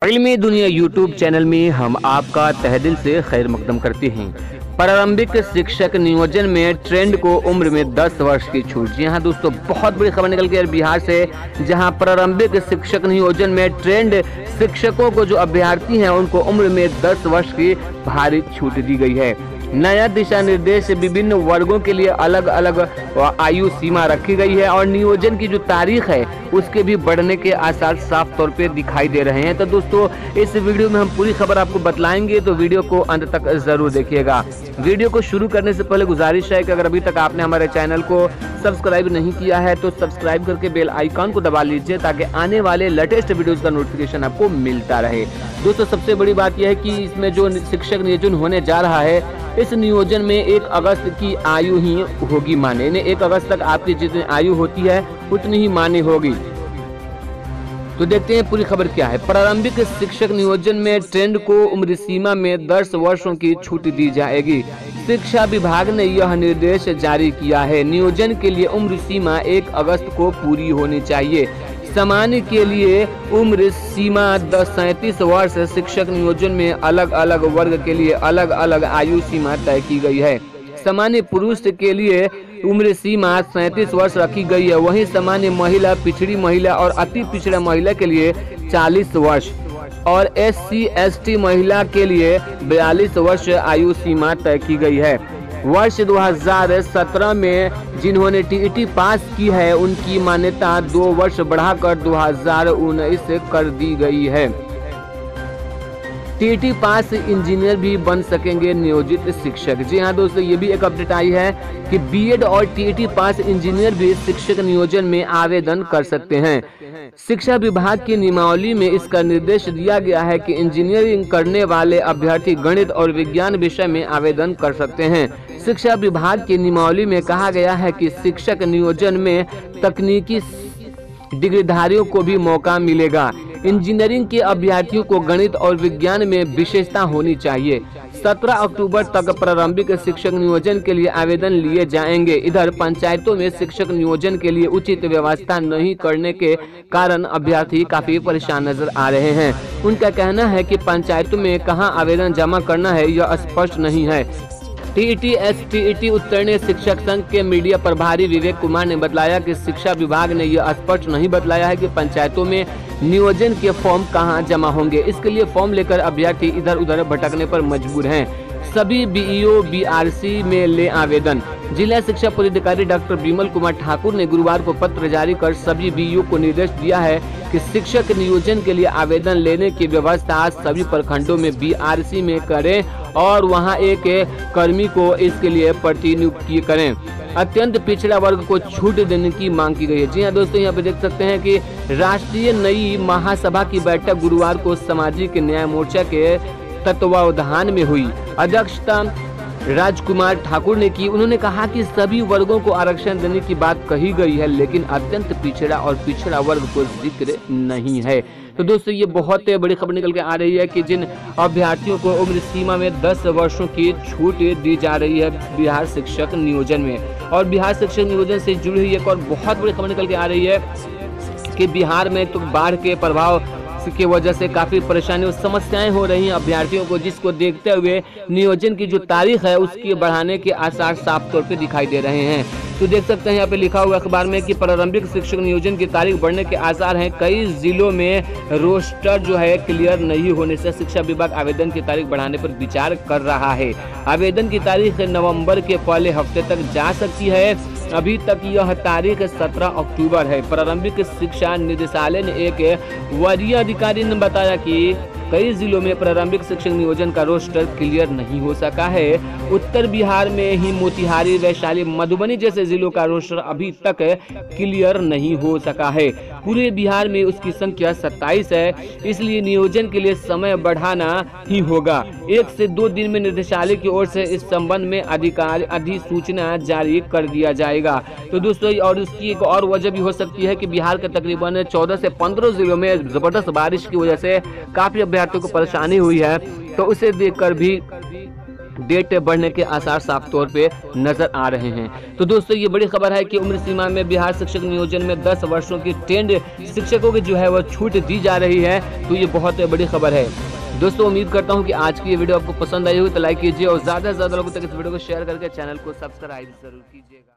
इल्मी दुनिया YouTube channel में हम आपका तहे दिल से खैर मकदम करते हैं। प्रारंभिक शिक्षक नियोजन में ट्रेंड को उम्र में 10 वर्ष की छूट। जी हाँ दोस्तों, बहुत बड़ी खबर निकल के बिहार से, जहां प्रारंभिक शिक्षक नियोजन में ट्रेंड शिक्षकों को जो अभ्यर्थी हैं उनको उम्र में 10 वर्ष की भारी छूट दी गई है। नया दिशा निर्देश विभिन्न वर्गों के लिए अलग अलग आयु सीमा रखी गई है और नियोजन की जो तारीख है उसके भी बढ़ने के आसार साफ तौर पे दिखाई दे रहे हैं। तो दोस्तों, इस वीडियो में हम पूरी खबर आपको बतलाएंगे, तो वीडियो को अंत तक जरूर देखिएगा। वीडियो को शुरू करने से पहले गुजारिश है कि अगर अभी तक आपने हमारे चैनल को सब्सक्राइब नहीं किया है तो सब्सक्राइब करके बेल आइकॉन को दबा लीजिए ताकि आने वाले लेटेस्ट वीडियोस का नोटिफिकेशन आपको मिलता रहे। दोस्तों, सबसे बड़ी बात यह है कि इसमें जो शिक्षक नियोजन होने जा रहा है, इस नियोजन में 1 अगस्त की आयु ही होगी मान्य। 1 अगस्त तक आपकी जितनी आयु होती है उतनी ही मान्य होगी। तो देखते हैं पूरी खबर क्या है। प्रारंभिक शिक्षक नियोजन में ट्रेंड को उम्र सीमा में 10 वर्षों की छूट दी जाएगी। शिक्षा विभाग ने यह निर्देश जारी किया है। नियोजन के लिए उम्र सीमा 1 अगस्त को पूरी होनी चाहिए। सामान्य के लिए उम्र सीमा 37 वर्ष। शिक्षक नियोजन में अलग अलग वर्ग के लिए अलग अलग आयु सीमा तय की गई है। सामान्य पुरुष के लिए उम्र सीमा 37 वर्ष रखी गई है, वहीं सामान्य महिला, पिछड़ी महिला और अति पिछड़ा महिला के लिए 40 वर्ष और SC ST महिला के लिए 42 वर्ष आयु सीमा तय की गई है। वर्ष 2017 में जिन्होंने TET पास की है उनकी मान्यता 2 वर्ष बढ़ाकर 2019 कर दी गई है। TET पास इंजीनियर भी बन सकेंगे नियोजित शिक्षक। जी हाँ दोस्तों, ये भी एक अपडेट आई है कि BEd और TET पास इंजीनियर भी शिक्षक नियोजन में आवेदन कर सकते हैं। शिक्षा विभाग की नियमावली में इसका निर्देश दिया गया है कि इंजीनियरिंग करने वाले अभ्यर्थी गणित और विज्ञान विषय में आवेदन कर सकते हैं। शिक्षा विभाग की नियमावली में कहा गया है कि शिक्षक नियोजन में तकनीकी डिग्रीधारियों को भी मौका मिलेगा। इंजीनियरिंग के अभ्यर्थियों को गणित और विज्ञान में विशेषता होनी चाहिए। 17 अक्टूबर तक प्रारंभिक शिक्षक नियोजन के लिए आवेदन लिए जाएंगे। इधर पंचायतों में शिक्षक नियोजन के लिए उचित व्यवस्था नहीं करने के कारण अभ्यर्थी काफी परेशान नजर आ रहे हैं। उनका कहना है कि पंचायतों में कहां आवेदन जमा करना है यह स्पष्ट नहीं है। TET STET उत्तीर्ण शिक्षक संघ के मीडिया प्रभारी विवेक कुमार ने बताया कि शिक्षा विभाग ने यह स्पष्ट नहीं बताया है कि पंचायतों में नियोजन के फॉर्म कहां जमा होंगे। इसके लिए फॉर्म लेकर अभ्यर्थी इधर उधर भटकने पर मजबूर हैं। सभी BEO BRC में ले आवेदन। जिला शिक्षा पदाधिकारी डॉक्टर विमल कुमार ठाकुर ने गुरुवार को पत्र जारी कर सभी BEO को निर्देश दिया है कि शिक्षक नियोजन के लिए आवेदन लेने की व्यवस्था सभी प्रखंडों में BRC में करें और वहां एक कर्मी को इसके लिए प्रतिनियुक्त करें। अत्यंत पिछड़ा वर्ग को छूट देने की मांग की गई है। जी हाँ दोस्तों, यहाँ पे देख सकते हैं कि राष्ट्रीय नई महासभा की बैठक गुरुवार को सामाजिक न्याय मोर्चा के तत्वावधान में हुई। अध्यक्षता राजकुमार ठाकुर ने की। उन्होंने कहा कि सभी वर्गों को आरक्षण देने की बात कही गई है, लेकिन अत्यंत पिछड़ा और पिछड़ा वर्ग को जिक्र नहीं है। तो दोस्तों, ये बहुत बड़ी खबर निकल के आ रही है कि जिन अभ्यर्थियों को उम्र सीमा में 10 वर्षों की छूट दी जा रही है बिहार शिक्षक नियोजन में। और बिहार शिक्षक नियोजन से जुड़ी हुई एक और बहुत बड़ी खबर निकल के आ रही है कि बिहार में तो बाढ़ के प्रभाव की वजह से काफी परेशानी और समस्याएं हो रही हैं अभ्यर्थियों को, जिसको देखते हुए नियोजन की जो तारीख है उसकी बढ़ाने के आसार साफ तौर पे दिखाई दे रहे हैं। तो देख सकते हैं यहाँ पे लिखा हुआ अखबार में कि प्रारंभिक शिक्षक नियोजन की तारीख बढ़ने के आसार हैं। कई जिलों में रोस्टर जो है क्लियर नहीं होने से शिक्षा विभाग आवेदन की तारीख बढ़ाने पर विचार कर रहा है। आवेदन की तारीख नवंबर के पहले हफ्ते तक जा सकती है। अभी तक यह तारीख 17 अक्टूबर है। प्रारंभिक शिक्षा निदेशालय ने एक वरीय अधिकारी ने बताया कि कई जिलों में प्रारंभिक शिक्षक नियोजन का रोस्टर क्लियर नहीं हो सका है। उत्तर बिहार में ही मोतिहारी, वैशाली, मधुबनी जैसे जिलों का रोस्टर अभी तक क्लियर नहीं हो सका है। पूरे बिहार में उसकी संख्या 27 है, इसलिए नियोजन के लिए समय बढ़ाना ही होगा। 1 से 2 दिन में निदेशालय की ओर से इस संबंध में अधिसूचना जारी कर दिया जाएगा। तो दोस्तों, और उसकी एक और वजह भी हो सकती है कि बिहार के तकरीबन 14 से 15 जिलों में जबरदस्त बारिश की वजह से काफी अभ्यर्थियों को परेशानी हुई है। तो उसे देखकर भी डेट बढ़ने के आसार साफ तौर पे नजर आ रहे हैं। तो दोस्तों ये बड़ी खबर है कि उम्र सीमा में बिहार शिक्षक नियोजन में 10 वर्षों की ट्रेंड शिक्षकों की जो है वो छूट दी जा रही है। तो ये बहुत बड़ी खबर है। दोस्तों उम्मीद करता हूँ कि आज की ये वीडियो आपको पसंद आई होगी, तो लाइक कीजिए और ज्यादा से ज्यादा लोगों तक इस वीडियो को शेयर करके चैनल को सब्सक्राइब जरूर कीजिएगा।